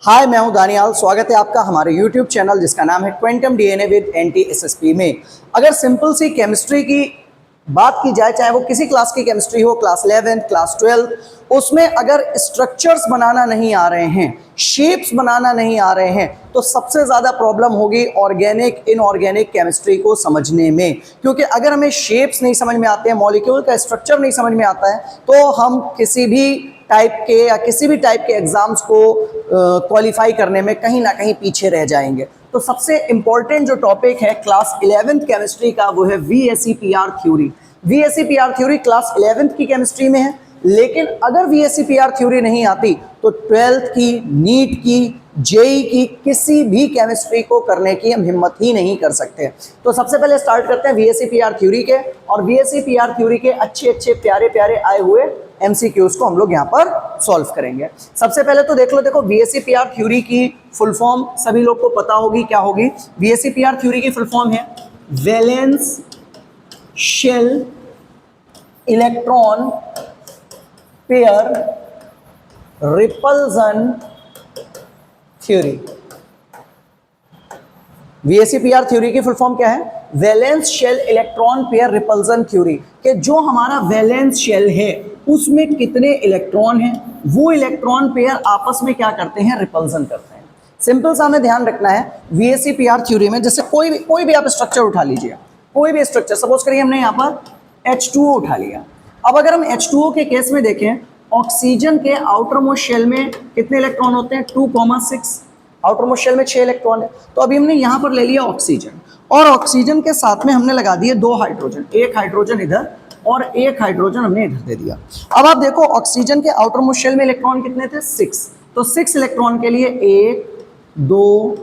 हाय, मैं हूं दानियाल। स्वागत है आपका हमारे YouTube चैनल जिसका नाम है क्वांटम डीएनए विद NTSSP में। अगर सिंपल सी केमिस्ट्री की बात की जाए, चाहे वो किसी क्लास की केमिस्ट्री हो, क्लास 11th, क्लास 12, उसमें अगर स्ट्रक्चर्स बनाना नहीं आ रहे हैं, शेप्स बनाना नहीं आ रहे हैं, तो सबसे ज़्यादा प्रॉब्लम होगी ऑर्गेनिक इनऑर्गेनिक केमिस्ट्री को समझने में। क्योंकि अगर हमें शेप्स नहीं समझ में आते हैं, मॉलिक्यूल का स्ट्रक्चर नहीं समझ में आता है, तो हम किसी भी टाइप के या किसी भी टाइप के एग्जाम्स को क्वालिफाई करने में कहीं ना कहीं पीछे रह जाएंगे। तो सबसे इंपॉर्टेंट जो टॉपिक है क्लास 11th केमिस्ट्री का, वो है VSEPR theory. VSEPR theory class 11th की केमिस्ट्री में है, लेकिन अगर VSEPR थ्योरी नहीं आती तो 12th की, नीट की, जेई की किसी भी केमिस्ट्री को करने की हम हिम्मत ही नहीं कर सकते। तो सबसे पहले स्टार्ट करते हैं VSEPR थ्योरी के, और VSEPR थ्योरी के अच्छे अच्छे प्यारे प्यारे आए हुए MCQs को हम लोग यहाँ पर सॉल्व करेंगे। सबसे पहले तो देख लो, देखो VSEPR थ्योरी की फुल फॉर्म सभी लोग को पता होगी, क्या होगी? VSEPR थ्योरी की फुल फॉर्म है valence shell electron pair repulsion theory. VSEPR theory की फुल फॉर्म क्या है? Valence shell electron pair repulsion theory. कि जो हमारा वैलेंस शेल है उसमें कितने इलेक्ट्रॉन हैं, वो इलेक्ट्रॉन पेयर आपस में क्या करते हैं? रिपल्सन करते हैं। सिंपल सा हमें ध्यान रखना है VSEPR थ्योरी में, जैसे कोई भी आप स्ट्रक्चर उठा लीजिए, कोई भी स्ट्रक्चर, सपोज करिए हमने यहाँ पर H2O उठा लिया। अब अगर हम H2O के केस में देखें, ऑक्सीजन के आउटर मोस्ट शेल में कितने इलेक्ट्रॉन होते हैं? 2,6। आउटर मोस्ट शेल में 6 इलेक्ट्रॉन है। तो अभी हमने यहाँ पर ले लिया ऑक्सीजन, और ऑक्सीजन के साथ में हमने लगा दिए 2 हाइड्रोजन, एक हाइड्रोजन इधर और एक हाइड्रोजन हमने इधर दे दिया। अब आप देखो ऑक्सीजन के आउटर मोस्ट शेल में इलेक्ट्रॉन कितने थे? 6। तो 6 इलेक्ट्रॉन के लिए 1 2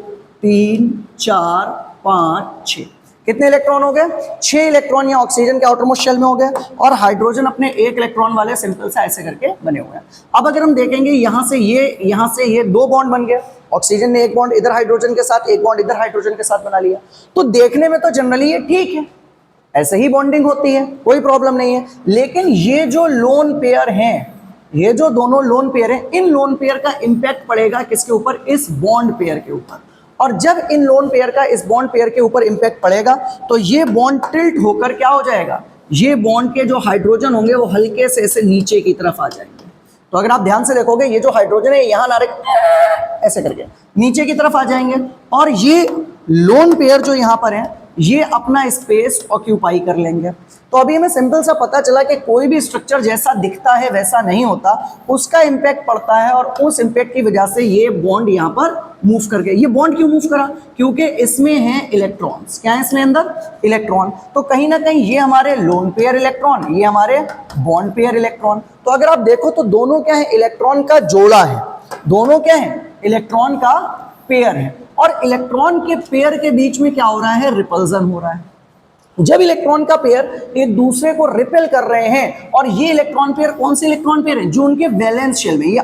3 4 5 6 कितने इलेक्ट्रॉन हो गए? 6 इलेक्ट्रॉन या ऑक्सीजन के आउटर मोस्ट शेल में हो गए, और हाइड्रोजन अपने 1 इलेक्ट्रॉन वाले सिंपल सा ऐसे करके बने हुए हैं। अब अगर हम देखेंगे यहाँ से ये 2 बॉन्ड बन गए, ऑक्सीजन ने 1 बॉन्ड इधर हाइड्रोजन के साथ, 1 बॉन्ड इधर हाइड्रोजन के साथ बना लिया। तो देखने में तो जनरली ये ठीक है, ऐसे ही बॉन्डिंग होती है, कोई प्रॉब्लम नहीं है। लेकिन ये जो लोन पेयर हैं, ये जो दोनों लोन पेयर हैं, इन लोन पेयर का इंपैक्ट पड़ेगा किसके ऊपर? इस बॉन्ड पेयर के ऊपर। और जब इन लोन पेयर का इस बॉन्ड पेयर के ऊपर इंपैक्ट पड़ेगा तो ये बॉन्ड टिल्ट होकर क्या हो जाएगा? ये बॉन्ड के जो हाइड्रोजन होंगे वो हल्के से ऐसे नीचे की तरफ आ जाएंगे। तो अगर आप ध्यान से देखोगे, ये जो हाइड्रोजन है यहाँ डायरेक्ट ऐसे करके नीचे की तरफ आ जाएंगे, और ये लोन पेयर जो यहाँ पर है ये अपना स्पेस ऑक्यूपाई कर लेंगे। तो अभी हमें सिंपल सा पता चला कि कोई भी स्ट्रक्चर जैसा दिखता है वैसा नहीं होता, उसका इंपैक्ट पड़ता है, और उस इंपैक्ट की वजह से ये बॉन्ड यहाँ पर मूव कर गया। ये बॉन्ड क्यों मूव करा? क्योंकि इसमें हैं इलेक्ट्रॉन्स। क्या है इसमें अंदर? इलेक्ट्रॉन। तो कहीं ना कहीं ये हमारे लोन पेयर इलेक्ट्रॉन, ये हमारे बॉन्ड पेयर इलेक्ट्रॉन। तो अगर आप देखो तो दोनों क्या है? इलेक्ट्रॉन का जोड़ा है। दोनों क्या है? इलेक्ट्रॉन का पेयर है। और इलेक्ट्रॉन के पेयर के बीच में क्या हो रहा है? रिपल्सन हो रहा है। जब इलेक्ट्रॉन का पेयर एक दूसरे को रिपेल कर रहे हैं, और ये इलेक्ट्रॉन पेयर कौन से इलेक्ट्रॉन पेयर हैं? जो उनके वैलेंस शेल में, ये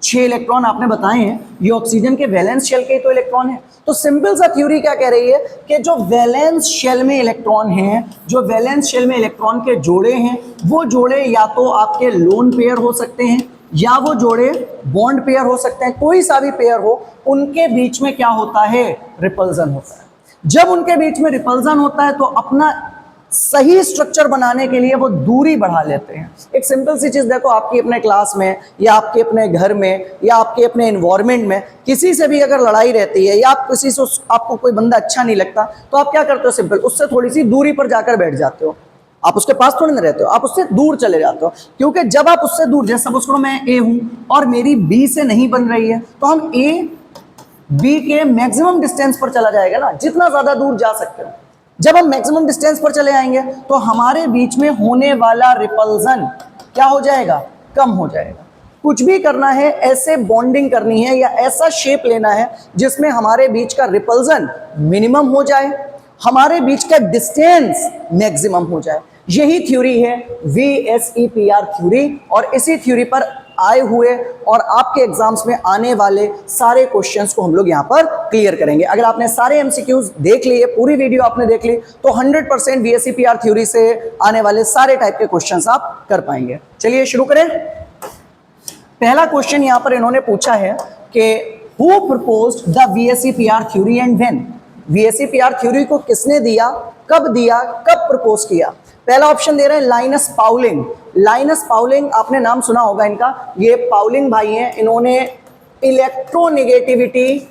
6 इलेक्ट्रॉन आपने बताए हैं, ये ऑक्सीजन के वैलेंस शेल के तो इलेक्ट्रॉन है। तो सिंपल सा थ्योरी क्या कह रही है कि जो वैलेंस शेल में इलेक्ट्रॉन हैं, जो वैलेंस शेल में इलेक्ट्रॉन के जोड़े हैं, वो जोड़े या तो आपके लोन पेयर हो सकते हैं या वो जोड़े बॉन्ड पेयर हो सकते हैं। कोई सा भी पेयर हो, उनके बीच में क्या होता है? रिपल्सन होता है। जब उनके बीच में रिपल्सन होता है तो अपना सही स्ट्रक्चर बनाने के लिए वो दूरी बढ़ा लेते हैं। एक सिंपल सी चीज देखो, आपकी अपने क्लास में या आपके अपने घर में या आपके अपने एनवायरनमेंट में किसी से भी अगर लड़ाई रहती है, या आप किसी से आपको कोई बंदा अच्छा नहीं लगता, तो आप क्या करते हो? सिंपल उससे थोड़ी सी दूरी पर जाकर बैठ जाते हो। आप उसके पास थोड़ी ना रहते हो, आप उससे दूर चले जाते हो। क्योंकि जब आप उससे दूर, जैसे सपोज करो मैं ए हूं और मेरी बी से नहीं बन रही है, तो हम ए बी के मैक्सिमम डिस्टेंस पर चला जाएगा ना, जितना ज्यादा दूर जा सकते हो। जब हम मैक्सिमम डिस्टेंस पर चले आएंगे तो हमारे बीच में होने वाला रिपल्सन क्या हो जाएगा? कम हो जाएगा। कुछ भी करना है, ऐसे बॉन्डिंग करनी है या ऐसा शेप लेना है जिसमें हमारे बीच का रिपल्सन मिनिमम हो जाए, हमारे बीच का डिस्टेंस मैक्सिमम हो जाए। यही थ्योरी है VSEPR थ्योरी, और इसी थ्योरी पर आए हुए और आपके एग्जाम्स में आने वाले सारे क्वेश्चंस को हम लोग यहाँ पर क्लियर करेंगे। अगर आपने सारे MCQs देख लिए, पूरी वीडियो आपने देख ली, तो 100% VSEPR थ्योरी से आने वाले सारे टाइप के क्वेश्चंस आप कर पाएंगे। चलिए शुरू करें। पहला क्वेश्चन यहाँ पर इन्होंने पूछा है कि who proposed the VSEPR theory and when. VSEPR theory को किसने दिया, कब प्रपोज किया। पहला ऑप्शन दे रहे हैं लाइनस पाउलिंग। लाइनस पाउलिंग आपने नाम सुना होगा इनका, ये पाउलिंग भाई हैं, इन्होंने इलेक्ट्रोनेगेटिविटी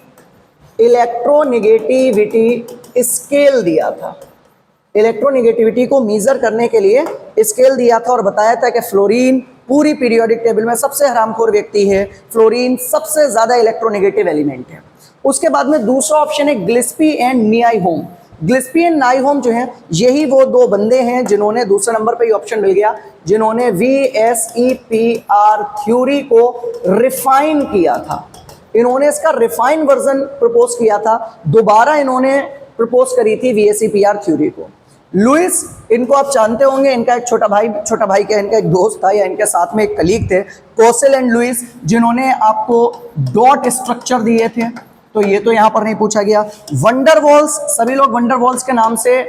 स्केल दिया था। इलेक्ट्रोनेगेटिविटी को मेजर करने के लिए स्केल दिया था और बताया था कि फ्लोरीन पूरी पीरियोडिक टेबल में सबसे हरामखोर व्यक्ति है, फ्लोरीन सबसे ज्यादा इलेक्ट्रोनेगेटिव एलिमेंट है। उसके बाद में दूसरा ऑप्शन है गिल्स्पी एंड नियाईहोम। गिल्स्पी एंड नियाईहोम जो है यही वो दो बंदे हैं जिन्होंने, दूसरे नंबर पे ये ऑप्शन मिल गया, जिन्होंने VSEPR थ्योरी को रिफाइन किया था। इन्होंने इसका रिफाइन वर्जन प्रपोज किया था, दोबारा इन्होंने प्रपोज करी थी VSEPR थ्योरी को। लुइस, इनको आप जानते होंगे, इनका एक छोटा भाई क्या इनका एक दोस्त था या इनके साथ में एक कलीग थे, कोसेल एंड लुइस, जिन्होंने आपको डॉट स्ट्रक्चर दिए थे, तो ये तो यहां पर नहीं पूछा गया। वंडरवॉल्स, सभी लोग वंडरवॉल्स के नाम से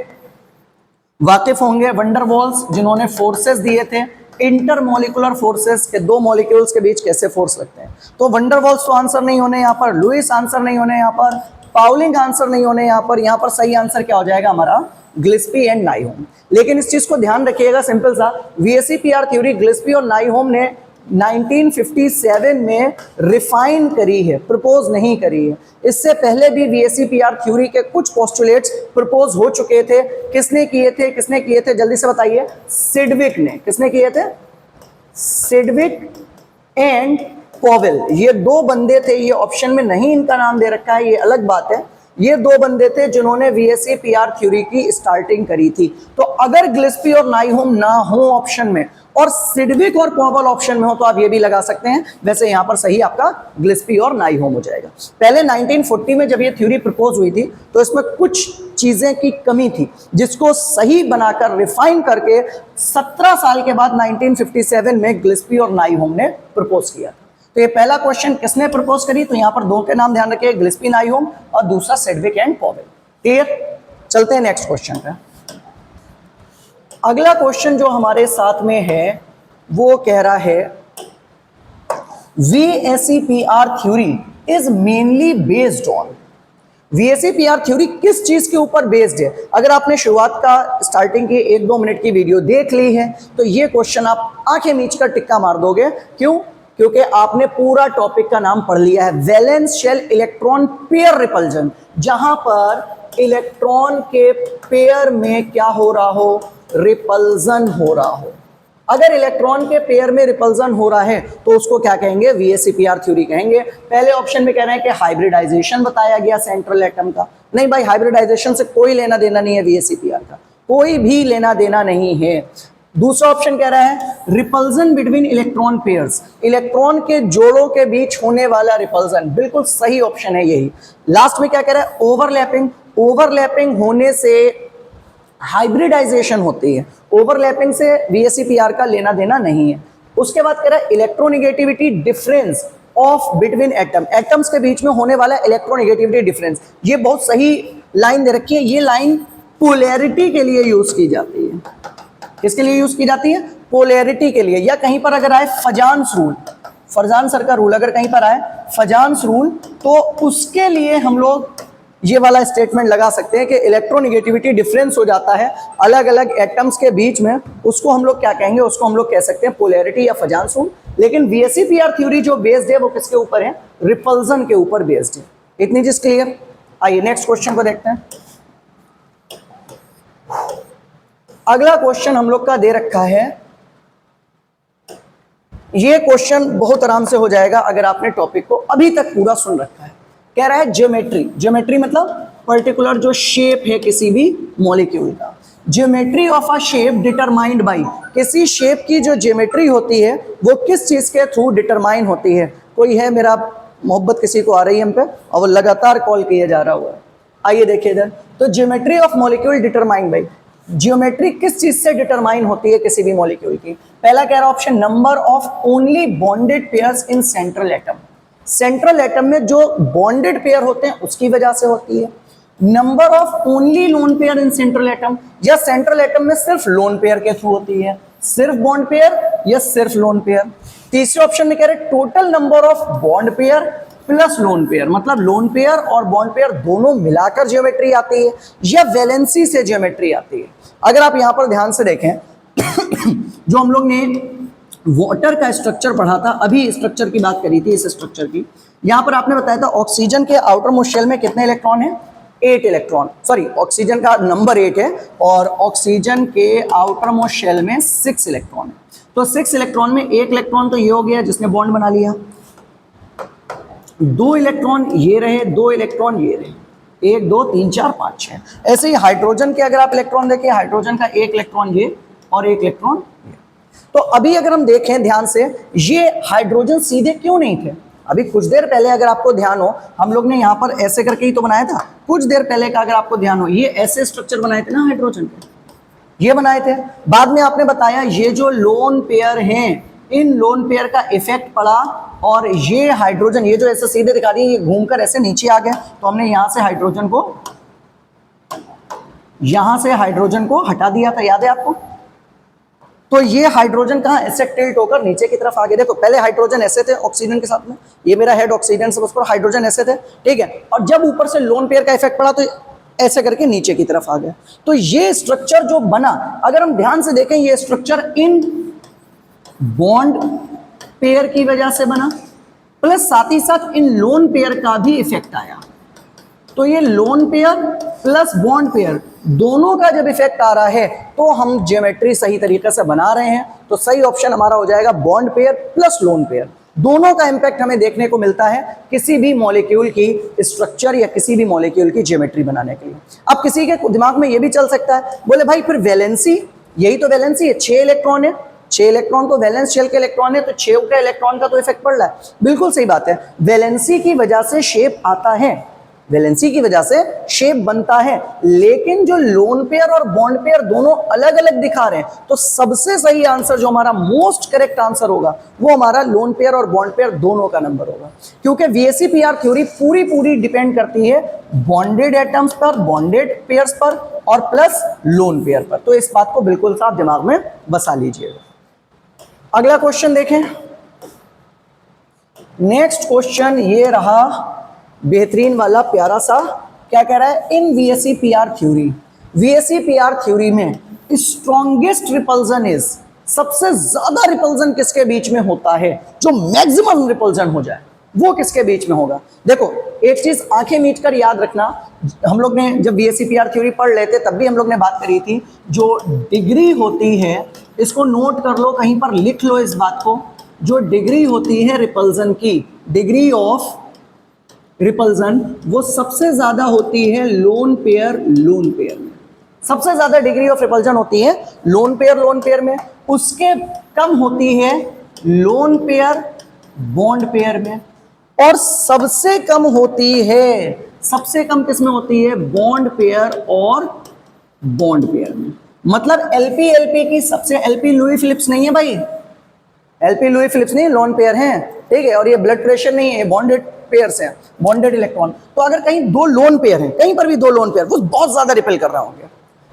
वाकिफ होंगे। वंडरवॉल्स जिन्होंने फोर्सेस दिए थे, इंटरमोलिकुलर फोर्सेस के दो मॉलिक्यूल्स के बीच कैसे फोर्स लगते हैं, तो वंडरवॉल्स तो आंसर नहीं होने यहाँ पर, लुइस आंसर नहीं होने यहाँ पर, पाउलिंग आंसर नहीं होने यहाँ पर सही आंसर क्या हो जाएगा हमारा, गिल्स्पी एंड नियाईहोम। लेकिन इस चीज को ध्यान रखिएगा, सिंपल सा, VSEPR थ्योरी गिल्स्पी और नियाईहोम ने 1957 में रिफाइन करी है, प्रपोज नहीं करी है। इससे पहले भी VSEPR थ्योरी के कुछ पोस्टुलेट्स प्रपोज हो चुके थे। किसने किए थे जल्दी से बताइए, सिडविक ने। किसने किए थे, सिडविक एंड पॉवेल, ये दो बंदे थे, ये ऑप्शन में नहीं इनका नाम दे रखा है, ये अलग बात है। ये दो बंदे थे जिन्होंने VSEPR थ्योरी की स्टार्टिंग करी थी। तो अगर गिल्स्पी और नियाईहोम ना हो ऑप्शन में और सिडविक और पॉवेल ऑप्शन में हो तो आप ये भी लगा सकते हैं। वैसे यहां पर सही आपका गिल्स्पी और नियाईहोम हो जाएगा। पहले 1940 में जब ये थ्योरी प्रपोज हुई थी तो इसमें कुछ चीजें की कमी थी, जिसको सही बनाकर रिफाइन करके 17 साल के बाद 1957 में गिल्स्पी और नियाईहोम ने प्रपोज किया। तो ये पहला क्वेश्चन किसने प्रपोज करी, तो यहां पर दो के नाम ध्यान रखिए, गिल्स्पी नियाईहोम और दूसरा सिडविक एंड पॉवेल। क्लियर, चलते हैं नेक्स्ट क्वेश्चन पे। अगला क्वेश्चन जो हमारे साथ में है वो कह रहा है VSEPR theory is mainly based on. VSEPR theory किस चीज के ऊपर बेस्ड है। अगर आपने शुरुआत का स्टार्टिंग की 1-2 मिनट की वीडियो देख ली है तो ये क्वेश्चन आप आंखें मीच कर टिक्का मार दोगे। क्यों, क्योंकि आपने पूरा टॉपिक का नाम पढ़ लिया है, valence shell electron pair repulsion, जहां पर इलेक्ट्रॉन के पेयर में क्या हो रहा हो, रिपल्जन हो रहा हो। अगर इलेक्ट्रॉन के पेयर में रिपल्जन हो रहा है तो उसको क्या कहेंगे, VSEPR थ्योरी कहेंगे। पहले ऑप्शन में कह रहे हैं कि हाइब्रिडाइजेशन बताया गया सेंट्रल एटम का। नहीं भाई, हाइब्रिडाइजेशन से कोई लेना देना नहीं है VSEPR का, कोई भी लेना देना नहीं है। दूसरा ऑप्शन कह रहा है repulsion between electron pairs, electron के जोड़ों के बीच होने वाला रिपल्जन, बिल्कुल सही ऑप्शन है यही। लास्ट में क्या कह रहा है, ओवरलैपिंग, ओवरलैपिंग होने से हाइब्रिडाइजेशन होती है, ओवरलैपिंग से VSEPR का लेना देना नहीं है। उसके बाद कह रहा है electronegativity difference of between atom, atoms के बीच में होने वाला इलेक्ट्रोनेगेटिविटी डिफरेंस। ये बहुत सही लाइन दे रखी है, ये लाइन पोलैरिटी के लिए यूज की जाती है। किसके लिए यूज की जाती है, पोलैरिटी के लिए। या कहीं पर अगर आए फजान्स रूल, फरजान सर का रूल अगर कहीं पर आए फजान्स रूल, तो उसके लिए हम लोग ये वाला स्टेटमेंट लगा सकते हैं कि इलेक्ट्रोनेगेटिविटी डिफरेंस हो जाता है अलग अलग एटम्स के बीच में, उसको हम लोग क्या कहेंगे, उसको हम लोग कह सकते हैं पोलैरिटी या फजान्स रूल। लेकिन VSEPR थ्योरी जो बेस्ड है वो किसके ऊपर है, रिपल्जन के ऊपर बेस्ड है। इतनी चीज क्लियर। आइए नेक्स्ट क्वेश्चन को देखते हैं। अगला क्वेश्चन हम लोग का दे रखा है, ये क्वेश्चन बहुत आराम से हो जाएगा अगर आपने टॉपिक को अभी तक पूरा सुन रखा है। कह रहा है ज्योमेट्री, ज्योमेट्री मतलब पर्टिकुलर जो शेप है किसी भी मॉलिक्यूल का, geometry of a shape determined by, किसी शेप की जो ज्योमेट्री होती है वो किस चीज के थ्रू डिटरमाइन होती है। कोई है मेरा मोहब्बत किसी को आ रही है हम पे और वो लगातार कॉल किया जा रहा हुआ है। आइए देखिए इधर, तो geometry of molecule determined by, geometry किस चीज से डिटरमाइन होती है किसी भी मॉलिक्यूल की। पहला कह रहा option number of only bonded pairs in central atom, central atom में जो बॉन्डेड पेयर होते हैं उसकी वजह से होती है। Number of only lone pair in central atom, या सेंट्रल एटम में सिर्फ लोन पेयर के थ्रू होती है। सिर्फ बॉन्ड पेयर या सिर्फ लोन पेयर। तीसरे ऑप्शन में कह रहे total number of bond pair plus lone pair, मतलब लोन पेयर और बॉन्ड पेयर दोनों मिलाकर ज्योमेट्री आती है या वैलेंसी से ज्योमेट्री आती है। अगर आप यहां पर ध्यान से देखें जो हम लोग ने वाटर का स्ट्रक्चर पढ़ा था, अभी स्ट्रक्चर की बात करी थी, इस स्ट्रक्चर की, यहां पर आपने बताया था ऑक्सीजन के आउटर मोस्ट शेल में कितने इलेक्ट्रॉन है, 8 इलेक्ट्रॉन, सॉरी ऑक्सीजन का नंबर 8 है और ऑक्सीजन के आउटर मोस्ट शेल में 6 इलेक्ट्रॉन है। तो 6 इलेक्ट्रॉन में 1 इलेक्ट्रॉन तो ये हो गया जिसने बॉन्ड बना लिया, 2 इलेक्ट्रॉन ये रहे, 2 इलेक्ट्रॉन ये रहे, 1 2 3 4 5 6। ऐसे ही हाइड्रोजन के अगर आप इलेक्ट्रॉन देखिए, हाइड्रोजन का 1 इलेक्ट्रॉन ये और 1 इलेक्ट्रॉन ये। तो अभी अगर हम देखें ध्यान से, ये हाइड्रोजन सीधे क्यों नहीं थे, अभी कुछ देर पहले अगर आपको ध्यान हो हम लोग ने यहाँ पर ऐसे करके ही तो बनाया था, कुछ देर पहले का अगर आपको ध्यान हो ये ऐसे स्ट्रक्चर बनाए थे ना हाइड्रोजन के, ये बनाए थे। बाद में आपने बताया ये जो लोन पेयर हैं, इन लोन पेयर का इफेक्ट पड़ा और ये हाइड्रोजन, ये जो ऐसे सीधे दिखा रही है, ये घूमकर ऐसे नीचे आ गया, तो हमने यहां से हाइड्रोजन को हटा दिया था, याद है आपको। तो ये हाइड्रोजन कहाँ ऐसे टिल्ट होकर नीचे की तरफ आ गए। देखो पहले हाइड्रोजन ऐसे थे ऑक्सीजन के साथ में, ये मेरा हेड ऑक्सीजन से उस पर हाइड्रोजन ऐसे थे, ठीक है, और जब ऊपर से लोन पेयर का इफेक्ट पड़ा तो ऐसे करके नीचे की तरफ आ गया। तो ये स्ट्रक्चर जो बना, अगर हम ध्यान से देखें, ये स्ट्रक्चर इन बॉन्ड पेयर की वजह से बना, प्लस साथ ही साथ इन लोन पेयर का भी इफेक्ट आया। तो ये lone pair plus bond pair दोनों का जब इफेक्ट आ रहा है तो हम ज्योमेट्री सही तरीके से बना रहे हैं। तो सही ऑप्शन हमारा हो जाएगा bond pair plus lone pair, दोनों का इंपैक्ट हमें देखने को मिलता है किसी भी मॉलिक्यूल की स्ट्रक्चर या किसी भी मॉलिक्यूल की ज्योमेट्री बनाने के लिए। अब किसी के दिमाग में यह भी चल सकता है, बोले भाई फिर वैलेंसी, यही तो वैलेंसी है, 6 इलेक्ट्रॉन है, 6 इलेक्ट्रॉन तो वैलेंस शेल के इलेक्ट्रॉन है, तो 6 का इलेक्ट्रॉन का तो इफेक्ट पड़ रहा है। बिल्कुल सही बात है, वैलेंसी की वजह से शेप आता है, वैलेंसी की वजह से शेप बनता है, लेकिन जो लोन पेयर और बॉन्ड पेयर दोनों अलग अलग दिखा रहे हैं, तो सबसे सही आंसर जो हमारा मोस्ट करेक्ट आंसर होगा वो हमारा लोन पेयर और बॉन्ड पेयर दोनों का नंबर होगा। क्योंकि VSEPR थ्योरी पूरी डिपेंड करती है बॉन्डेड एटम्स पर, बॉन्डेड पेयर्स पर और प्लस लोन पेयर पर। तो इस बात को बिल्कुल साफ दिमाग में बसा लीजिएगा। अगला क्वेश्चन देखें, नेक्स्ट क्वेश्चन ये रहा बेहतरीन वाला प्यारा सा, क्या कह रहा है, इन VSEPR थ्योरी में स्ट्रॉन्गेस्ट रिपल्जन इज, सबसे ज्यादा रिपल्जन किसके बीच में होता है, जो मैक्सिमम रिपल्जन हो जाए वो किसके बीच में होगा। देखो एक चीज आंखें मीच कर याद रखना, हम लोग ने जब VSEPR थ्योरी पढ़ लेते तब भी हम लोग ने बात करी थी, जो डिग्री होती है, इसको नोट कर लो, कहीं पर लिख लो इस बात को, जो डिग्री होती है रिपल्जन की, डिग्री ऑफ रिपल्जन, वो सबसे ज्यादा होती है लोन पेयर में, सबसे ज्यादा डिग्री ऑफ रिपल्जन होती है लोन पेयर में, उसके कम होती है लोन पेयर बॉन्ड पेयर में, और सबसे कम होती है, सबसे कम किस में होती है, बॉन्ड पेयर और बॉन्ड पेयर में। मतलब LP की सबसे, LP लुई फिलिप्स नहीं है भाई, LP लुई फिलिप्स नहीं, लोन पेयर है, ठीक है, और ये ब्लड प्रेशर नहीं है, बॉन्डेड पेयर्स हैं, बॉन्डेड इलेक्ट्रॉन। तो अगर कहीं 2 लोन पेयर हैं, कहीं पर भी 2 लोन पेयर, वो बहुत ज्यादा रिपेल कर रहा होंगे,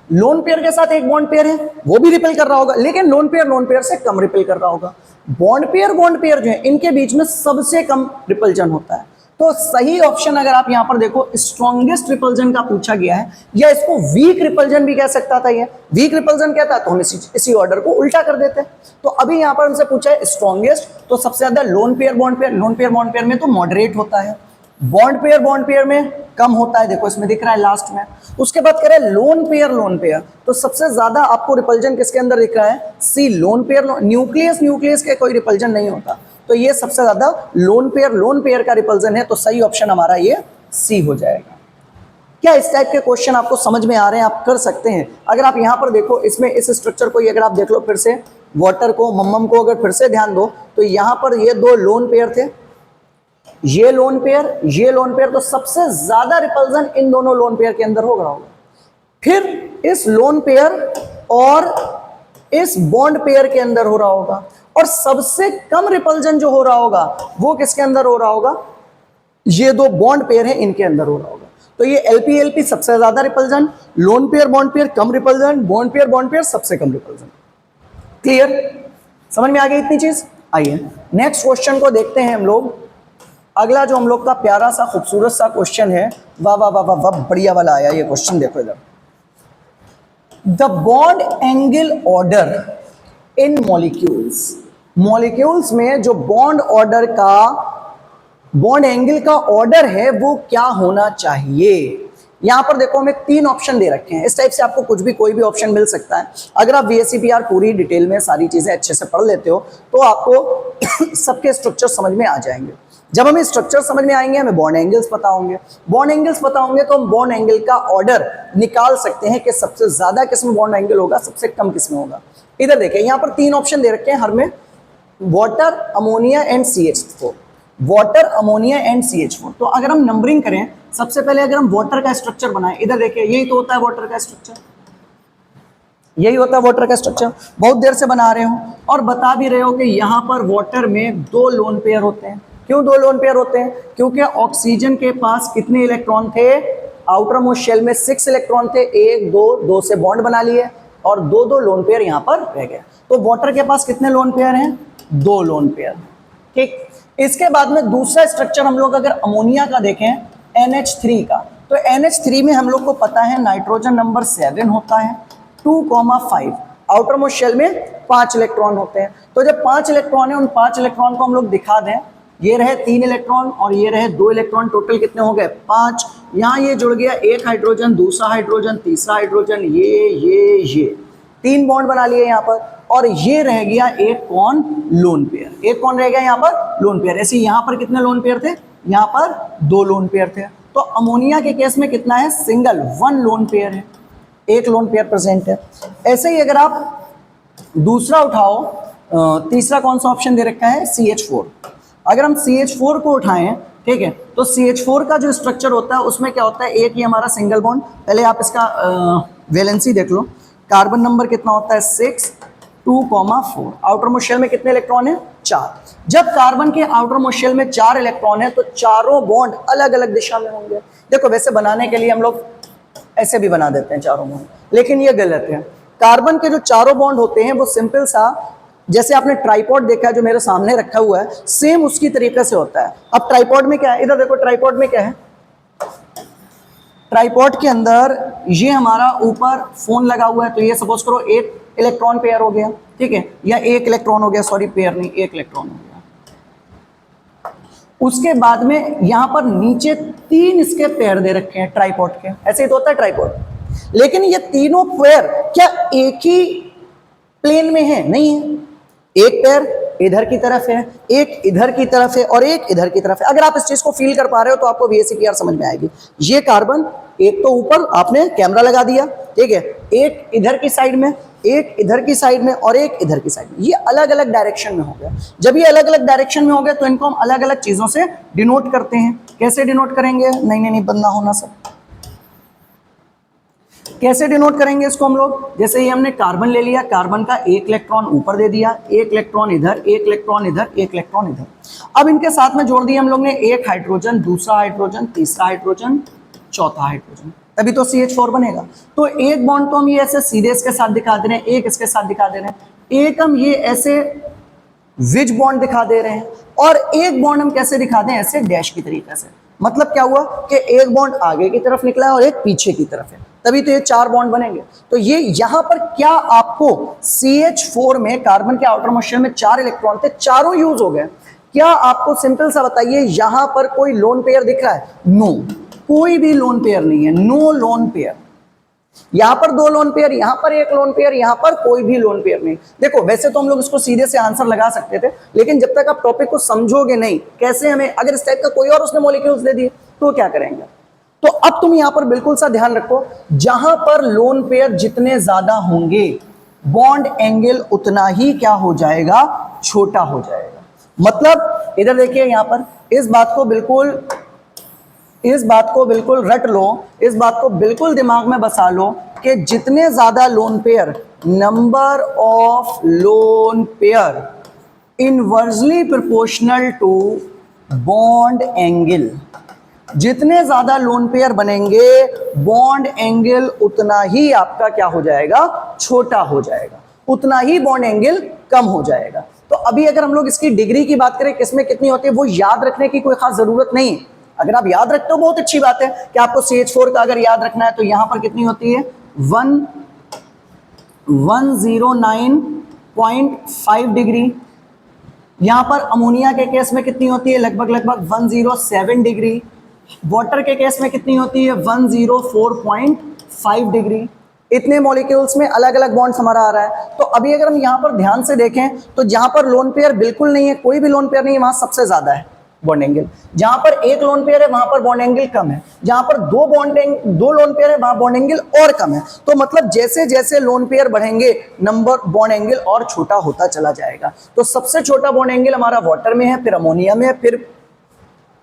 लोन पेयर के साथ एक बॉन्ड पेयर है वो भी रिपेल कर रहा होगा, लेकिन लोन पेयर से कम रिपेल कर रहा होगा। बॉन्ड पेयर जो है इनके बीच में सबसे कम रिपल्जन होता है। तो सही ऑप्शन अगर आप यहां पर देखो, स्ट्रॉन्गेस्ट रिपल्जन का पूछा गया है, या इसको वीक रिपल्जन भी कह सकता था, ये वीक रिपल्जन कहता है तो हम इसी ऑर्डर को उल्टा कर देते हैं। तो अभी यहां पर हमसे पूछा है स्ट्रॉन्गेस्ट, तो सबसे ज्यादा लोन पेयर बॉन्ड पेयर में तो मॉडरेट होता है, बॉन्ड पेयर में कम होता है, देखो इसमें दिख रहा है लास्ट में। उसके बाद कह रहे हैं लोन पेयर, तो सबसे ज्यादा आपको रिपल्जन किसके अंदर दिख रहा है, सी लोन पेयर, न्यूक्लियस के कोई रिपल्जन नहीं होता, तो ये सबसे ज्यादा लोन पेयर का रिपल्जन है, तो सही ऑप्शन हमारा ये सी हो जाएगा। क्या इस टाइप के क्वेश्चन आपको समझ में आ रहे हैं, आप कर सकते हैं। अगर आप यहां पर देखो, इसमें इस स्ट्रक्चर को अगर आप देख लो फिर से, वाटर को, मम्मम को अगर फिर से ध्यान दो, तो यहां पर ये 2 लोन पेयर थे, ये लोन पेयर, तो सबसे ज्यादा रिपल्जन इन दोनों लोन पेयर के अंदर होगा। फिर इस लोन पेयर और इस बॉन्ड पेयर के अंदर हो रहा होगा, और सबसे कम रिपल्जन जो हो रहा होगा वो किसके अंदर हो रहा होगा, ये 2 बॉन्ड पेयर है इनके अंदर हो रहा होगा। तो ये LP सबसे ज्यादा repulsion, lone pair bond pair कम रिपल्जन, बॉन्ड पेयर सबसे कम रिपल्जन। क्लियर, समझ में आ गई इतनी चीज। आइए नेक्स्ट क्वेश्चन को देखते हैं हम लोग। अगला जो हम लोग का प्यारा सा खूबसूरत सा क्वेश्चन है, वाह वाह वाह वाह वाह, बढ़िया वाला आया ये क्वेश्चन, देखो इधर। The bond angle order in molecules, molecules में जो बॉन्ड ऑर्डर का, बॉन्ड एंगल का ऑर्डर है वो क्या होना चाहिए। यहां पर देखो हमें 3 ऑप्शन दे रखे हैं। इस टाइप से आपको कुछ भी कोई भी ऑप्शन मिल सकता है। अगर आप VSCPR पूरी डिटेल में सारी चीजें अच्छे से पढ़ लेते हो तो आपको सबके स्ट्रक्चर समझ में आ जाएंगे। जब हमें स्ट्रक्चर समझ में आएंगे, हमें बॉन्ड एंगल्स पता होंगे, बॉन्ड एंगल्स पता होंगे तो हम बॉन्ड एंगल का ऑर्डर निकाल सकते हैं कि सबसे ज्यादा किसमें बॉन्ड एंगल होगा, सबसे कम किसमें होगा। इधर देखिए यहाँ पर 3 ऑप्शन दे रखे हैं हर में, water, ammonia and CH4, water, ammonia and CH4। तो अगर हम नंबरिंग करें, सबसे पहले अगर हम वाटर का स्ट्रक्चर बनाएं, इधर देखिए यही तो होता है वाटर का स्ट्रक्चर, यही होता है वाटर का स्ट्रक्चर। बहुत देर से बना रहे हो और बता भी रहे हो कि यहाँ पर वाटर में 2 लोन पेयर होते हैं। क्यों 2 लोन पेयर होते हैं? क्योंकि ऑक्सीजन के पास कितने इलेक्ट्रॉन थे, आउटर मोस्ट शेल में 6 इलेक्ट्रॉन थे, 1 2 2 से बॉन्ड बना लिए और 2 लोन पेयर यहाँ पर रह गए। तो वाटर के पास कितने लोन पेयर हैं, 2 लोन पेयर। ठीक, इसके बाद में दूसरा स्ट्रक्चर हम लोग अगर अमोनिया का देखें, NH3 का, तो NH3 में हम लोग को पता है नाइट्रोजन नंबर 7 होता है, 2,5, आउटर मोस्ट शेल में 5 इलेक्ट्रॉन होते हैं। तो जब 5 इलेक्ट्रॉन है, उन 5 इलेक्ट्रॉन को हम लोग दिखा दें, ये रहे 3 इलेक्ट्रॉन और ये रहे 2 इलेक्ट्रॉन, टोटल कितने हो गए 5। यहाँ ये जुड़ गया, एक हाइड्रोजन, दूसरा हाइड्रोजन, तीसरा हाइड्रोजन, ये 3 बॉन्ड बना लिए यहाँ पर, और ये रह गया एक कौन, लोन पेयर। एक कौन रह गया यहाँ पर, लोन पेयर। ऐसे यहाँ पर कितने लोन पेयर थे, यहाँ पर 2 लोन पेयर थे। तो अमोनिया के केस में कितना है, सिंगल 1 लोन पेयर है, एक लोन पेयर प्रेजेंट है। ऐसे ही अगर आप दूसरा उठाओ, तीसरा कौन सा ऑप्शन दे रखा है, CH4। अगर हम CH4 को उठाएं, ठीक है, तो CH4 का जो स्ट्रक्चर होता है उसमें क्या होता है, एक ही हमारा सिंगल बॉन्ड। पहले आप इसका वैलेंसी देख लो, कार्बन नंबर कितना होता है 6, 2,4, आउटर मोस्ट शेल में कितने इलेक्ट्रॉन है, 4। जब कार्बन के आउटर मोस्ट शेल में 4 इलेक्ट्रॉन है तो चारों बॉन्ड अलग अलग दिशा में होंगे। देखो वैसे बनाने के लिए हम लोग ऐसे भी बना देते हैं चारों बॉन्ड, लेकिन ये गलत है। कार्बन के जो चारों बॉन्ड होते हैं वो सिंपल सा, जैसे आपने ट्राइपॉड देखा है जो मेरे सामने रखा हुआ है, सेम उसकी तरीके से होता है। अब ट्राइपॉड में क्या है, इधर देखो ट्राइपॉड में क्या है, ट्राइपॉड के अंदर ये हमारा ऊपर फोन लगा हुआ है, तो ये सपोज करो 1 इलेक्ट्रॉन पेयर हो गया, ठीक है, या 1 इलेक्ट्रॉन हो गया, सॉरी पेयर नहीं, 1 इलेक्ट्रॉन हो गया। उसके बाद में यहाँ पर नीचे 3 इसके पेयर दे रखे हैं ट्राइपॉड के, ऐसे ही तो होता है ट्राइपॉड। लेकिन ये तीनों पेयर क्या एक ही प्लेन में है, नहीं है। एक पेयर इधर की तरफ है, एक इधर की तरफ है और एक इधर की तरफ है। अगर आप इस चीज को फील कर पा रहे हो तो आपको VSCPR समझ में आएगी। ये कार्बन एक तो ऊपर आपने कैमरा लगा दिया, ठीक है, एक इधर की साइड में, एक इधर की साइड में और एक इधर की साइड में, ये अलग अलग डायरेक्शन में हो गया। जब ये अलग अलग डायरेक्शन में हो गया तो इनको हम अलग अलग चीजों से डिनोट करते हैं। कैसे डिनोट करेंगे, नहीं बंद ना होना सब, कैसे डिनोट करेंगे इसको हम लोग, जैसे ही हमने कार्बन ले लिया, कार्बन का 1 इलेक्ट्रॉन ऊपर दे दिया, 1 इलेक्ट्रॉन इधर, 1 इलेक्ट्रॉन इधर, 1 इलेक्ट्रॉन इधर। अब इनके साथ में जोड़ दिया हम लोग ने 1 हाइड्रोजन, दूसरा हाइड्रोजन, तीसरा हाइड्रोजन, चौथा हाइड्रोजन, तभी तो CH4 बनेगा। तो एक बॉन्ड तो हम ये ऐसे सीधे इसके साथ दिखा दे रहे हैं, एक इसके साथ दिखा दे रहे हैं, एक हम ये ऐसे विच बॉन्ड दिखा दे रहे हैं, और एक बॉन्ड हम कैसे दिखा दें, ऐसे डैश की तरीके से। मतलब क्या हुआ कि एक बॉन्ड आगे की तरफ निकला है और एक पीछे की तरफ है, तभी तो ये 4 बॉन्ड बनेंगे। तो ये यहां पर क्या आपको CH4 में कार्बन के आउटर मोस्ट शेल में 4 इलेक्ट्रॉन थे, चारों यूज हो गए। क्या आपको सिंपल सा बताइए यहां पर कोई लोन पेयर दिख रहा है, नो, कोई भी लोन पेयर नहीं है, नो लोन पेयर। यहां पर 2 लोन पेयर, यहां पर 1 लोन पेयर, यहां पर कोई भी लोन पेयर नहीं। देखो वैसे तो हम लोग इसको सीधे से आंसर लगा सकते थे, लेकिन जब तक आप टॉपिक को समझोगे नहीं, कैसे हमें, अगर इस टाइप का कोई और उसने मॉलिक्यूल्स दे दिए तो क्या करेंगे। तो अब तुम यहां पर बिल्कुल सा ध्यान रखो, जहां पर लोन पेयर जितने ज्यादा होंगे बॉन्ड एंगल उतना ही क्या हो जाएगा, छोटा हो जाएगा। मतलब इधर देखिए यहां पर इस बात को बिल्कुल रट लो, इस बात को बिल्कुल दिमाग में बसा लो कि जितने ज्यादा lone pair, number of lone pair inversely proportional to bond angle, जितने ज्यादा लोन पेयर बनेंगे बॉन्ड एंगल उतना ही आपका क्या हो जाएगा, छोटा हो जाएगा। उतना ही बॉन्ड एंगल कम हो जाएगा। तो अभी अगर हम लोग इसकी डिग्री की बात करें किसमें कितनी होती है, वो याद रखने की कोई खास जरूरत नहीं है। अगर आप याद रखते हो बहुत अच्छी बात है कि आपको CH4 का अगर याद रखना है तो यहां पर कितनी होती है 109.5 डिग्री। यहां पर अमोनिया के केस में कितनी होती है लगभग 107 डिग्री। वाटर के केस में कितनी होती है 104.5 डिग्री। इतने मॉलिक्यूल्स में अलग अलग बॉन्ड्स हमारा आ रहा है। तो अभी अगर हम यहाँ पर ध्यान से देखें तो जहां पर लोन पेयर बिल्कुल नहीं है, कोई भी लोन पेयर नहीं है, वहां सबसे ज्यादा है बॉन्ड एंगल। जहां पर एक लोन पेयर है वहां पर बॉन्ड एंगल कम है। जहां पर दो लोन पेयर है वहां बॉन्ड एंगल और कम है। तो मतलब जैसे जैसे लोन पेयर बढ़ेंगे नंबर बॉन्ड एंगल और छोटा होता चला जाएगा। तो सबसे छोटा बॉन्ड एंगल हमारा वाटर में है, फिर अमोनिया में, फिर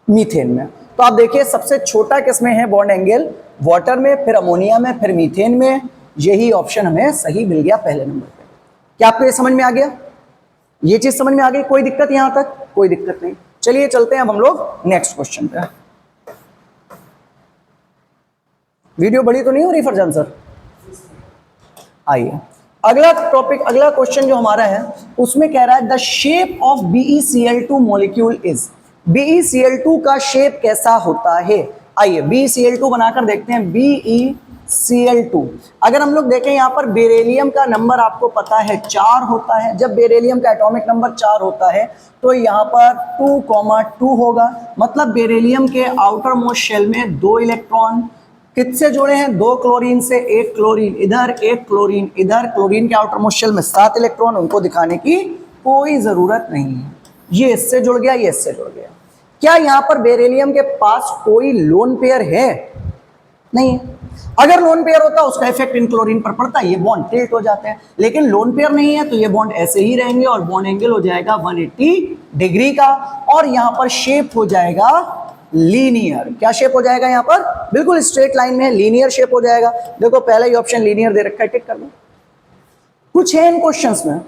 मीथेन में। तो आप देखिए सबसे छोटा किसमें है बॉन्ड एंगल, वाटर में, फिर अमोनिया में, फिर मीथेन में। यही ऑप्शन हमें सही मिल गया पहले नंबर पे। क्या आपको ये समझ में आ गया? ये चीज समझ में आ गई? कोई दिक्कत यहां तक? कोई दिक्कत नहीं। चलिए चलते हैं अब हम लोग नेक्स्ट क्वेश्चन पे। वीडियो बड़ी तो नहीं हो रही फरजान सर? आइए अगला टॉपिक, अगला क्वेश्चन जो हमारा है उसमें कह रहा है the shape of BeCl2 molecule is. BeCl2 का शेप कैसा होता है? आइए BeCl2 बनाकर देखते हैं। BeCl2 अगर हम लोग देखें यहाँ पर बेरिलियम का नंबर आपको पता है 4 होता है। जब बेरिलियम का एटॉमिक नंबर 4 होता है तो यहाँ पर 2,2 होगा। मतलब बेरिलियम के आउटर मोस्ट शेल में 2 इलेक्ट्रॉन किससे जुड़े हैं? 2 क्लोरीन से, 1 क्लोरीन इधर, 1 क्लोरीन इधर। क्लोरीन के आउटर मोस्ट शेल में 7 इलेक्ट्रॉन, उनको दिखाने की कोई जरूरत नहीं है। ये इससे जुड़ गया, ये इससे जुड़ गया। क्या यहाँ पर बेरिलियम के पास कोई लोन पेयर है? नहीं है। अगर लोन पेयर होता उसका इफेक्ट इन क्लोरीन पर पड़ता, ये बॉन्ड टिल्ट हो जाते हैं। लेकिन लोन पेयर नहीं है तो ये बॉन्ड ऐसे ही रहेंगे और बॉन्ड एंगल हो जाएगा 180 डिग्री का। और यहाँ पर शेप हो जाएगा लीनियर। क्या शेप हो जाएगा यहाँ पर? बिल्कुल स्ट्रेट लाइन में लीनियर शेप हो जाएगा। देखो पहला ही ऑप्शन लीनियर दे रखा है, टिक कर दो। कुछ है इन क्वेश्चंस में,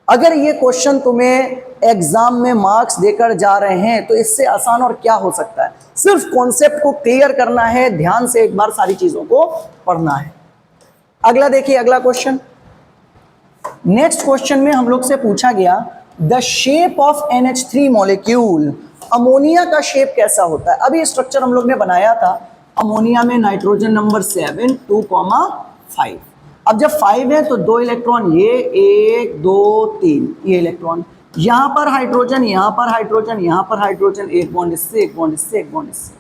अगर ये क्वेश्चन तुम्हें एग्जाम में मार्क्स देकर जा रहे हैं तो इससे आसान और क्या हो सकता है। सिर्फ कॉन्सेप्ट को क्लियर करना है, ध्यान से एक बार सारी चीजों को पढ़ना है। अगला देखिए, अगला क्वेश्चन। नेक्स्ट क्वेश्चन में हम लोग से पूछा गया the shape of NH3 molecule. Ammonia का शेप कैसा होता है? अभी स्ट्रक्चर हम लोग ने बनाया था। अमोनिया में नाइट्रोजन नंबर 7, 2,5। अब जब 5 है तो 2 इलेक्ट्रॉन, ये 1 2 3 ये इलेक्ट्रॉन, यहां पर हाइड्रोजन, यहां पर हाइड्रोजन, यहां पर हाइड्रोजन, एक बॉन्ड इससे, एक बॉन्ड इससे, एक बॉन्ड इससे।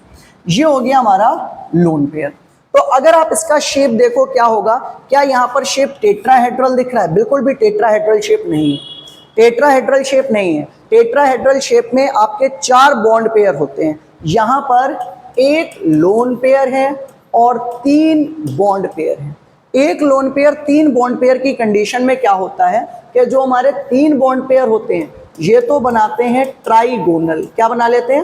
ये हो गया हमारा लोन पेयर। तो अगर आप इसका शेप देखो क्या होगा, क्या यहां पर शेप टेट्राहेड्रल दिख रहा है? बिल्कुल भी टेट्राहेड्रल शेप नहीं है। टेट्राहेड्रल शेप नहीं है। टेट्राहेड्रल शेप में आपके 4 बॉन्ड पेयर होते हैं। यहां पर एक लोन पेयर है और 3 बॉन्ड पेयर है। एक लोन पेयर 3 बॉन्ड पेयर की कंडीशन में क्या होता है कि जो हमारे 3 बॉन्ड पेयर होते हैं ये तो बनाते हैं ट्राइगोनल। क्या बना लेते हैं?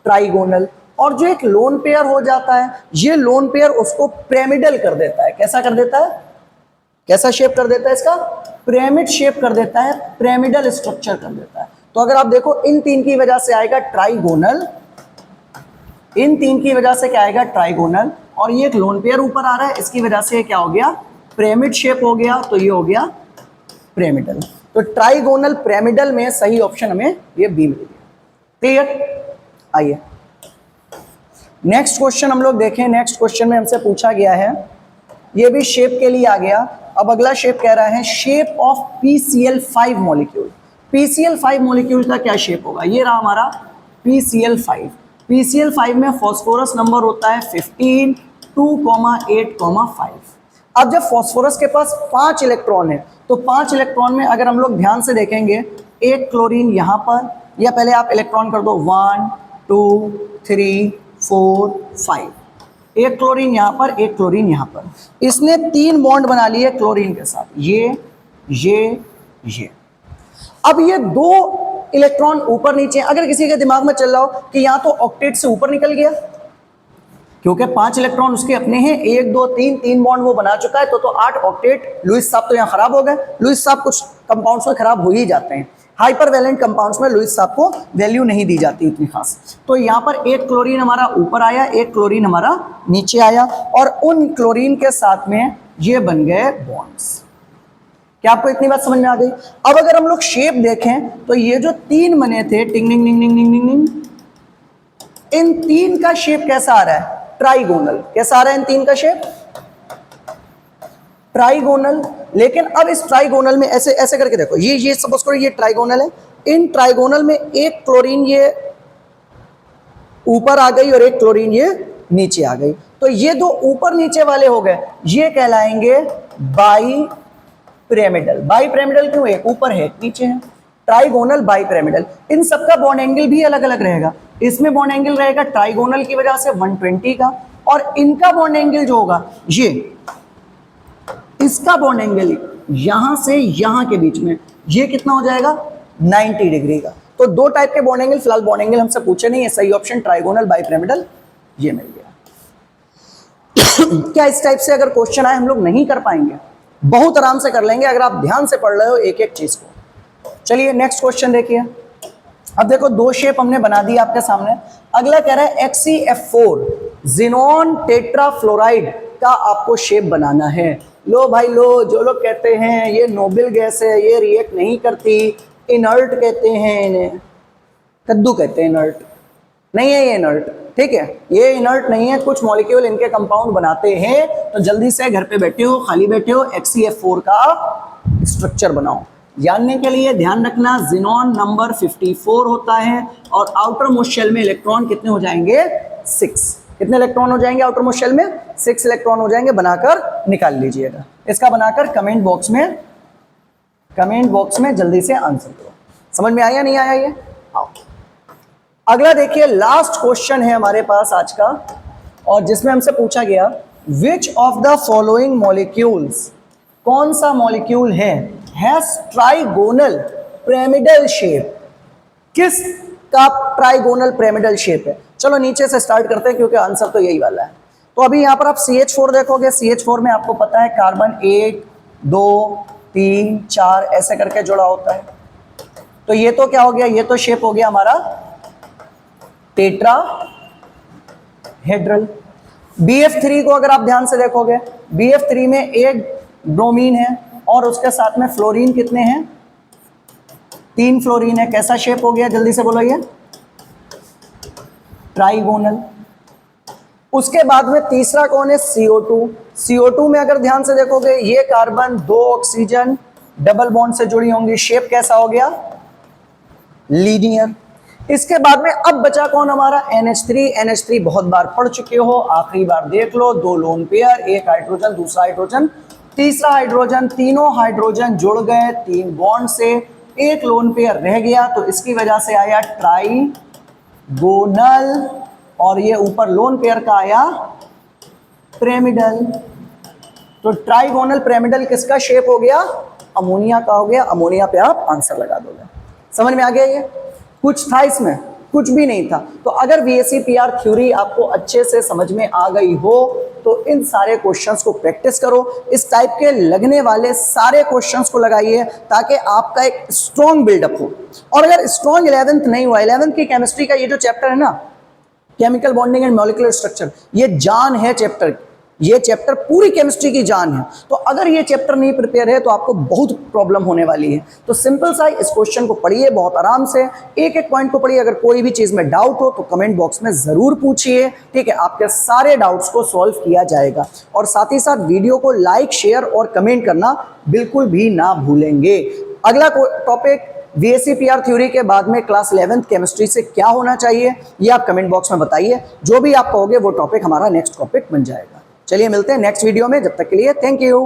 ट्राइगोनल। और जो एक लोन पेयर हो जाता है ये लोन पेयर उसको पिरामिडल कर देता है। कैसा कर देता है? कैसा शेप कर देता है इसका? पिरामिड शेप कर देता है, पिरामिडल स्ट्रक्चर कर देता है। तो अगर आप देखो इन 3 की वजह से आएगा ट्राइगोनल, इन 3 की वजह से क्या आएगा? ट्राइगोनल। और ये एक लोन पेयर ऊपर आ रहा है, इसकी वजह से क्या हो गया? पिरामिड शेप हो गया। तो ये हो गया पिरामिडल। तो ट्राइगोनल पिरामिडल में सही ऑप्शन हमें ये बी मिल गया। क्लियर? आइए नेक्स्ट क्वेश्चन हम लोग देखें। नेक्स्ट क्वेश्चन में हमसे पूछा गया है, ये भी शेप के लिए आ गया। अब अगला शेप कह रहा है shape of PCl5 molecule. PCl5 molecule का क्या शेप होगा? ये रहा हमारा PCl5। PCl5 में फॉस्फोरस नंबर होता है 15, 2,8,5। अब जब फॉस्फोरस के पास 5 इलेक्ट्रॉन है तो 5 इलेक्ट्रॉन में अगर हम लोग ध्यान से देखेंगे, एक क्लोरीन यहाँ पर, या पहले आप इलेक्ट्रॉन कर दो 1 2 3 4 5, एक क्लोरीन यहाँ पर, एक क्लोरीन यहाँ पर। इसने 3 बॉन्ड बना लिए क्लोरीन के साथ, ये। अब ये 2 इलेक्ट्रॉन ऊपर नीचे, अगर किसी के दिमाग में चल रहा हो कि यहाँ तो ऑक्टेट से ऊपर निकल गया, क्योंकि 5 इलेक्ट्रॉन उसके अपने हैं, 1 2 3 बॉन्ड वो बना चुका है, तो 8 ऑक्टेट। लुईस साहब तो यहाँ खराब हो गए। लुईस साहब कुछ कंपाउंड्स में खराब हो ही जाते हैं। हाइपरवैलेंट कंपाउंड्स में लुईस साहब को वैल्यू नहीं दी जाती इतनी खास। तो यहाँ पर एक क्लोरीन हमारा ऊपर आया, एक क्लोरीन हमारा नीचे आया, और उन क्लोरीन के साथ में ये बन गए बॉन्ड्स। क्या आपको इतनी बात समझ में आ गई? अब अगर हम लोग शेप देखें तो ये जो तीन बने थे टिंग टिंग टिंग टिंग टिंग टिंग, इन तीन का शेप कैसा आ रहा है? ट्राइगोनल। कैसा आ रहा है इन तीन का शेप? ट्राइगोनल। लेकिन अब इस ट्राइगोनल में ऐसे ऐसे करके देखो, ये सपोज करो ये ट्राइगोनल है, इन ट्राइगोनल में एक क्लोरीन ये ऊपर आ गई और एक क्लोरीन ये नीचे आ गई, तो ये दो ऊपर नीचे वाले हो गए, ये कहलाएंगे बाई पिरामिडल। बाई पिरामिडल क्यों? एक ऊपर है एक नीचे है, ट्राइगोनल बाई पिरामिडल। इन सबका बॉन्ड एंगल भी अलग अलग रहेगा। इसमें बॉन्ड एंगल रहेगा ट्राइगोनल की वजह से 120 का, और इनका बॉन्ड एंगल जो होगा ये, इसका बॉन्ड एंगल यहां से यहां के बीच में ये कितना हो जाएगा? 90 डिग्री का। तो दो टाइप के बॉन्ड एंगल, फिलहाल बॉन्ड एंगल हमसे पूछे नहीं है, सही ऑप्शन ट्राइगोनल बाई पिरामिडल ये मिल गया। क्या इस टाइप से अगर क्वेश्चन आए हम लोग नहीं कर पाएंगे? बहुत आराम से कर लेंगे अगर आप ध्यान से पढ़ रहे हो एक एक चीज को। चलिए नेक्स्ट क्वेश्चन देखिए। अब देखो दो शेप हमने बना दी आपके सामने। अगला कह रहा है XeF4 ज़ीनॉन टेट्राफ्लोराइड का आपको शेप बनाना है। लो भाई लो, जो लोग कहते हैं ये नोबल गैस है, ये रिएक्ट नहीं करती, इनर्ट कहते हैं इन्हें, कद्दू कहते हैं, इनर्ट नहीं है ये इनर्ट, ठीक है, ये इनर्ट नहीं है, कुछ मॉलिक्यूल इनके कंपाउंड बनाते हैं। तो जल्दी से घर पे बैठे हो, खाली बैठे हो, XeF4 का स्ट्रक्चर बनाओ। जानने के लिए ध्यान रखना, ज़ीनॉन नंबर 54 होता है और आउटर मोस्ट शेल में इलेक्ट्रॉन कितने हो जाएंगे? 6। कितने इलेक्ट्रॉन हो जाएंगे आउटर मोस्ट शेल में? 6 इलेक्ट्रॉन हो जाएंगे। बनाकर निकाल लीजिएगा इसका, बनाकर कमेंट बॉक्स में जल्दी से आंसर करो। समझ में आया नहीं आया ये? आओ अगला देखिए, लास्ट क्वेश्चन है हमारे पास आज का, और जिसमें हमसे पूछा गया which of the following molecules, कौन सा मॉलिक्यूल है हैज ट्राइगोनल पिरामिडल शेप, किस का ट्राइगोनल पिरामिडल शेप है? चलो नीचे से स्टार्ट करते हैं क्योंकि आंसर तो यही वाला है। तो अभी यहाँ पर आप CH4 देखोगे, CH4 में आपको पता है कार्बन 1 2 3 4 ऐसे करके जुड़ा होता है। तो ये तो क्या हो गया? ये तो शेप हो गया हमारा टेट्राहेड्रल। BF3 को अगर आप ध्यान से देखोगे, BF3 में एक ब्रोमीन है और उसके साथ में फ्लोरीन कितने हैं? 3 फ्लोरीन है। कैसा शेप हो गया? जल्दी से बोलो ये ट्राइगोनल। उसके बाद में तीसरा कौन है? CO2। CO2 में अगर ध्यान से देखोगे ये कार्बन 2 ऑक्सीजन डबल बॉन्ड से जुड़ी होंगी, शेप कैसा हो गया? लीनियर। इसके बाद में अब बचा कौन हमारा? NH3। NH3 बहुत बार पढ़ चुके हो, आखिरी बार देख लो, 2 लोन पेयर, एक हाइड्रोजन, दूसरा हाइड्रोजन, तीसरा हाइड्रोजन, तीनों हाइड्रोजन जुड़ गए 3 बॉन्ड से, एक लोन पेयर रह गया, तो इसकी वजह से आया ट्राइगोनल, और ये ऊपर लोन पेयर का आया पिरामिडल। तो ट्राइगोनल पिरामिडल किसका शेप हो गया? अमोनिया का हो गया। अमोनिया पे आप आंसर लगा दोगे। समझ में आ गया? ये कुछ था इसमें? कुछ भी नहीं था। तो अगर VSEPR थ्योरी आपको अच्छे से समझ में आ गई हो तो इन सारे क्वेश्चंस को प्रैक्टिस करो, इस टाइप के लगने वाले सारे क्वेश्चंस को लगाइए ताकि आपका एक स्ट्रॉन्ग बिल्डअप हो। और अगर स्ट्रॉन्ग 11th नहीं हुआ, 11th की केमिस्ट्री का ये जो चैप्टर है ना, chemical bonding and molecular structure, ये जान है चैप्टर, ये चैप्टर पूरी केमिस्ट्री की जान है। तो अगर ये चैप्टर नहीं प्रिपेयर है तो आपको बहुत प्रॉब्लम होने वाली है। तो सिंपल सा इस क्वेश्चन को पढ़िए बहुत आराम से, एक एक पॉइंट को पढ़िए। अगर कोई भी चीज में डाउट हो तो कमेंट बॉक्स में जरूर पूछिए, ठीक है? आपके सारे डाउट्स को सॉल्व किया जाएगा। और साथ ही साथ वीडियो को लाइक, शेयर और कमेंट करना बिल्कुल भी ना भूलेंगे। अगला टॉपिक VSEPR थ्योरी के बाद में क्लास 11th केमिस्ट्री से क्या होना चाहिए ये आप कमेंट बॉक्स में बताइए। जो भी आप कहोगे वो टॉपिक हमारा नेक्स्ट टॉपिक बन जाएगा। चलिए मिलते हैं नेक्स्ट वीडियो में, जब तक के लिए थैंक यू।